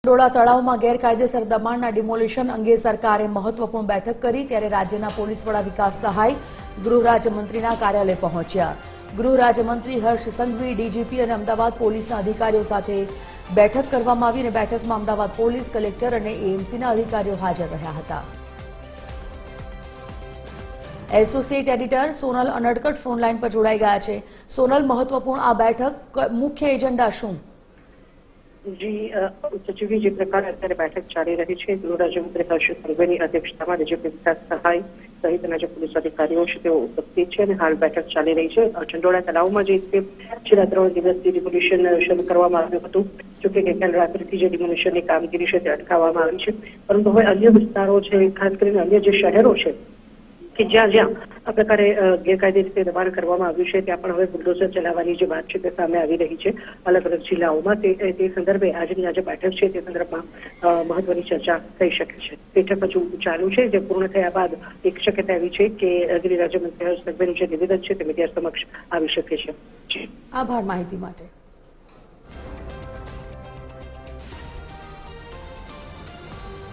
ડોળા તળાવમાં ગેરકાયદેસર દબાણના ડિમોલિશન અંગે સરકારે મહત્વપૂર્ણ બેઠક કરી ત્યારે રાજ્યના પોલીસ વડા વિકાસ સહાય ગૃહ રાજ્યમંત્રીના કાર્યાલય પહોંચ્યા। ગૃહ રાજ્યમંત્રી હર્ષ સંઘવી, ડીજીપી અને અમદાવાદ પોલીસના અધિકારીઓ સાથે બેઠક કરવામાં આવી અને બેઠકમાં અમદાવાદ પોલીસ કલેક્ટર અને એએમસીના અધિકારીઓ હાજર રહ્યા હતા। Associate editor Sonal Anadkat phone line પર જોડાઈ ગયા છે। સોનલ, મહત્વપૂર્ણ આ બેઠક, મુખ્ય એજન્ડા શું? જી સચિવની જે પ્રકારે અત્યારે બેઠક ચાલી રહી છે, ગૃહ રાજ્યમંત્રી હર્ષ સંઘવીની અધ્યક્ષતામાં ડીજીપી વિકાસ સહાય સહિતના જે પોલીસ અધિકારીઓ છે તેઓ ઉપસ્થિત છે અને હાલ બેઠક ચાલી રહી છે। ચંડોળા તળાવમાં જે છેલ્લા 3 દિવસથી ડિમોલિશન શરૂ કરવામાં આવ્યું હતું, જોકે ગઈકાલ રાત્રિથી જે ડિમોલિશનની કામગીરી છે તે અટકાવવામાં આવી છે, પરંતુ હવે અન્ય વિસ્તારો છે, ખાસ કરીને અન્ય જે શહેરો છે કે જ્યાં આ પ્રકારે ગેરકાયદે રીતે દબાણ કરવામાં આવ્યું છે ત્યાં પણ હવે બુલડોઝર ચલાવવાની જે વાત છે તે સામે આવી રહી છે અલગ અલગ જિલ્લાઓમાં। તે સંદર્ભે આજની આ જે બેઠક છે તે સંદર્ભમાં મહત્વની ચર્ચા થઈ શકે છે। બેઠક હજુ ચાલુ છે, જે પૂર્ણ થયા બાદ એક શક્યતા એવી છે કે ગૃહ રાજ્યમંત્રી હર્ષ સંઘવીનું જે નિવેદન છે તે મીડિયા સમક્ષ આવી શકે છે। આભાર માહિતી માટે।